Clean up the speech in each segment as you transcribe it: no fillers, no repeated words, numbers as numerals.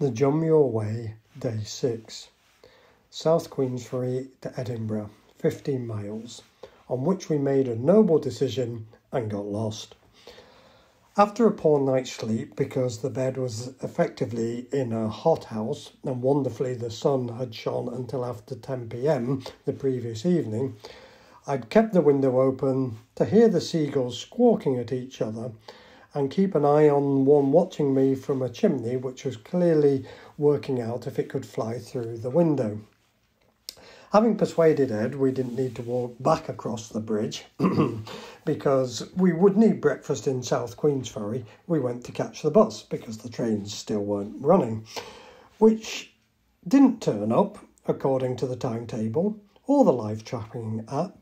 The John Muir Way, Day 6. South Queensferry to Edinburgh, 15 miles, on which we made a noble decision and got lost. After a poor night's sleep, because the bed was effectively in a hothouse and wonderfully the sun had shone until after 10 p.m. the previous evening, I'd kept the window open to hear the seagulls squawking at each other and keep an eye on one watching me from a chimney which was clearly working out if it could fly through the window. Having persuaded Ed we didn't need to walk back across the bridge because we would need breakfast in South Queensferry, we went to catch the bus because the trains still weren't running, which didn't turn up according to the timetable or the live tracking app.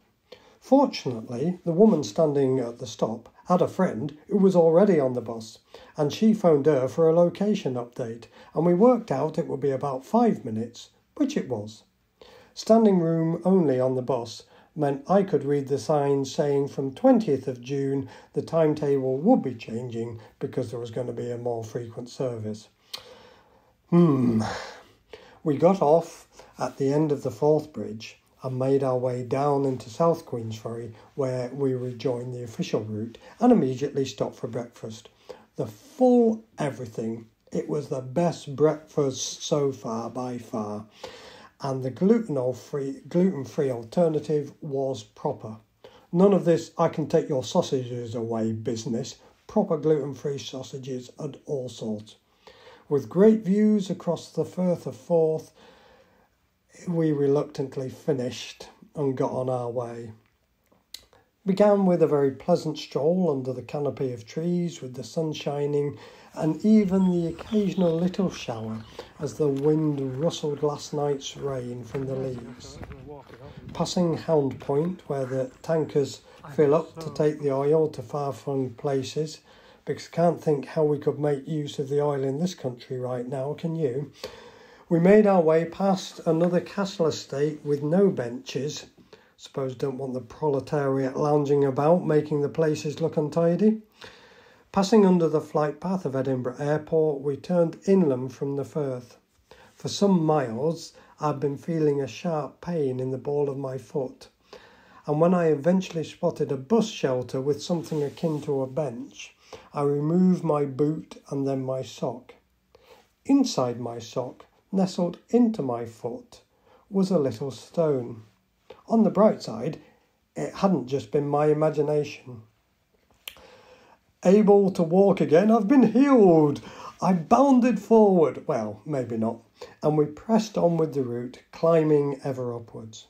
Fortunately, the woman standing at the stop had a friend who was already on the bus, and she phoned her for a location update, and we worked out it would be about 5 minutes, which it was. Standing room only on the bus meant I could read the signs saying from 20th of June the timetable would be changing because there was going to be a more frequent service. We got off at the end of the fourth bridge and made our way down into South Queensferry, where we rejoined the official route and immediately stopped for breakfast. The full everything. It was the best breakfast so far by far. And the gluten-free alternative was proper. None of this I can take your sausages away business. Proper gluten-free sausages and all sorts. With great views across the Firth of Forth, we reluctantly finished and got on our way. Began with a very pleasant stroll under the canopy of trees with the sun shining and even the occasional little shower as the wind rustled last night's rain from the leaves. Passing Hound Point where the tankers fill up to take the oil to far-flung places, because I can't think how we could make use of the oil in this country right now, can you? We made our way past another castle estate with no benches. Suppose don't want the proletariat lounging about, making the places look untidy. Passing under the flight path of Edinburgh Airport, we turned inland from the Firth. For some miles, I'd been feeling a sharp pain in the ball of my foot, and when I eventually spotted a bus shelter with something akin to a bench, I removed my boot and then my sock. Inside my sock, nestled into my foot, was a little stone. On the bright side, it hadn't just been my imagination. Able to walk again, I've been healed. I bounded forward, well, maybe not, and we pressed on with the route, climbing ever upwards.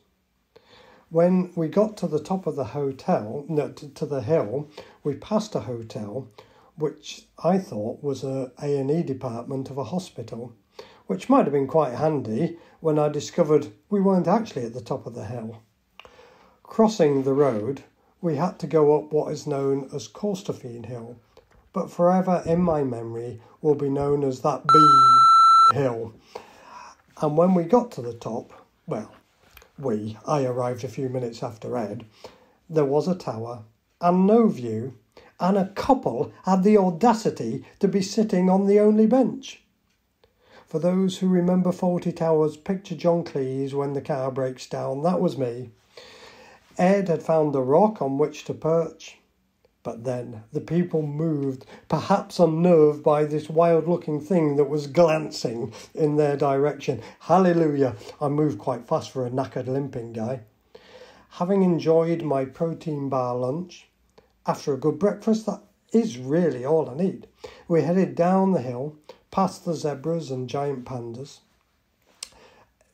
When we got to the top of the to the hill, we passed a hotel, which I thought was a A&E department of a hospital, which might have been quite handy when I discovered we weren't actually at the top of the hill. Crossing the road, we had to go up what is known as Costerfield Hill, but forever in my memory will be known as that B Hill. And when we got to the top, I arrived a few minutes after Ed, there was a tower and no view, and a couple had the audacity to be sitting on the only bench. For those who remember Fawlty Towers, picture John Cleese when the car breaks down. That was me. Ed had found a rock on which to perch. But then the people moved, perhaps unnerved by this wild-looking thing that was glancing in their direction. Hallelujah! I moved quite fast for a knackered limping guy. Having enjoyed my protein bar lunch, after a good breakfast, that is really all I need, we headed down the hill, past the zebras and giant pandas.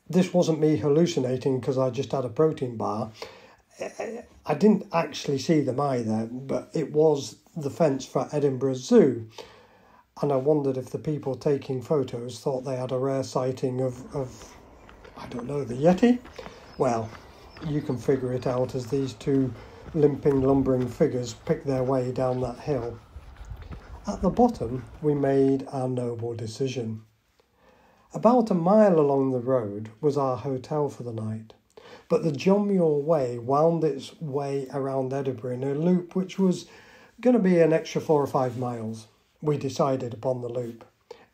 This wasn't me hallucinating because I just had a protein bar. I didn't actually see them either, but it was the fence for Edinburgh Zoo. And I wondered if the people taking photos thought they had a rare sighting of I don't know, the Yeti? Well, you can figure it out as these two limping, lumbering figures pick their way down that hill. At the bottom, we made our noble decision. About a mile along the road was our hotel for the night, but the John Muir Way wound its way around Edinburgh in a loop which was going to be an extra 4 or 5 miles. We decided upon the loop.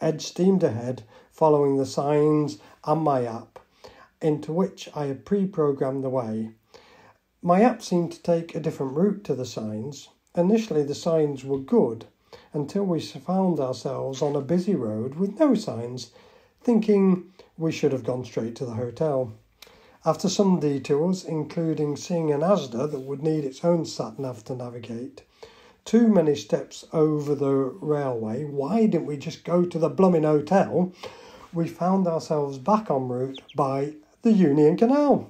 Ed steamed ahead, following the signs and my app, into which I had pre-programmed the way. My app seemed to take a different route to the signs. Initially the signs were good, until we found ourselves on a busy road with no signs, thinking we should have gone straight to the hotel. After some detours, including seeing an Asda that would need its own sat-nav to navigate, too many steps over the railway, why didn't we just go to the blooming hotel? We found ourselves back en route by the Union Canal.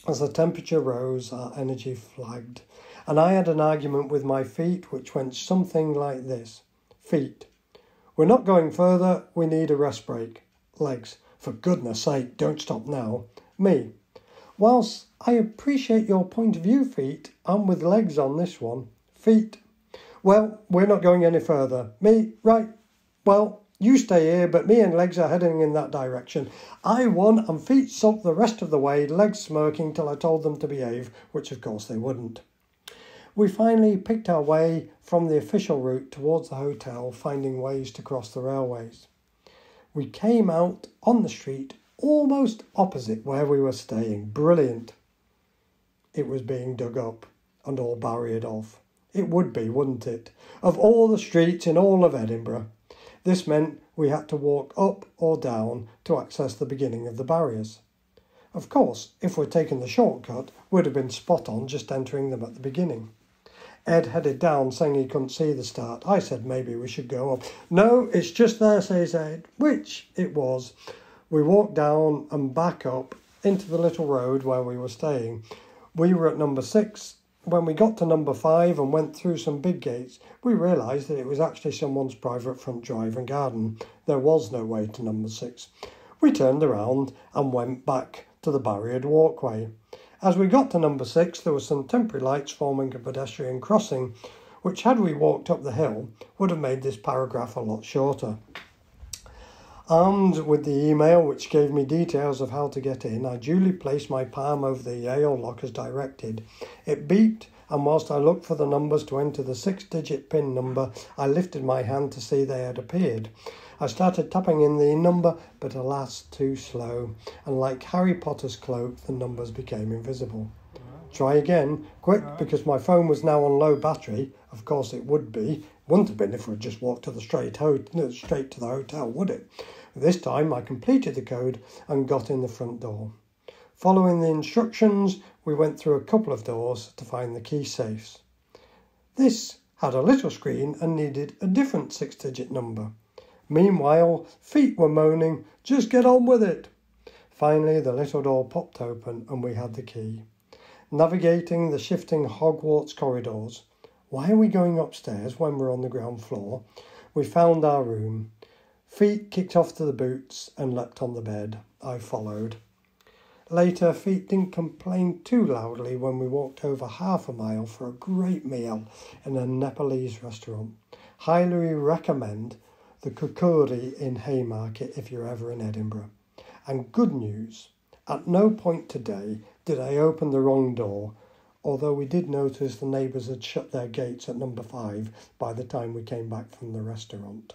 As the temperature rose, our energy flagged, and I had an argument with my feet which went something like this. Feet: we're not going further, we need a rest break. Legs: for goodness sake, don't stop now. Me: whilst I appreciate your point of view, feet, I'm with legs on this one. Feet: well, we're not going any further. Me: right, well, you stay here, but me and legs are heading in that direction. I won, and feet sulked the rest of the way, legs smirking till I told them to behave, which of course they wouldn't. We finally picked our way from the official route towards the hotel, finding ways to cross the railways. We came out on the street almost opposite where we were staying. Brilliant. It was being dug up and all barriered off. It would be, wouldn't it? Of all the streets in all of Edinburgh. This meant we had to walk up or down to access the beginning of the barriers. Of course, if we'd taken the shortcut, we'd have been spot on just entering them at the beginning. Ed headed down, saying he couldn't see the start. I said maybe we should go up. No, it's just there, says Ed, which it was. We walked down and back up into the little road where we were staying. We were at number 6. When we got to number 5 and went through some big gates, we realised that it was actually someone's private front drive and garden. There was no way to number 6. We turned around and went back to the barriered walkway. As we got to number 6, there were some temporary lights forming a pedestrian crossing, which, had we walked up the hill, would have made this paragraph a lot shorter. Armed with the email which gave me details of how to get in, I duly placed my palm over the Yale lock as directed. It beeped, and whilst I looked for the numbers to enter the 6-digit PIN number, I lifted my hand to see they had appeared. I started tapping in the number, but alas, too slow, and like Harry Potter's cloak, the numbers became invisible. Try again, quick, because my phone was now on low battery. Of course it would be. Wouldn't have been if we'd just walked to the straight to the hotel, would it? This time I completed the code and got in the front door. Following the instructions, we went through a couple of doors to find the key safes. This had a little screen and needed a different 6-digit number. Meanwhile, feet were moaning, "Just get on with it." Finally, the little door popped open and we had the key. Navigating the shifting Hogwarts corridors, why are we going upstairs when we're on the ground floor? We found our room. Feet kicked off to the boots and leapt on the bed. I followed. Later, Feet didn't complain too loudly when we walked over half a mile for a great meal in a Nepalese restaurant. Highly recommend the Kukuri in Haymarket if you're ever in Edinburgh. And good news, at no point today did I open the wrong door, although we did notice the neighbours had shut their gates at number 5 by the time we came back from the restaurant.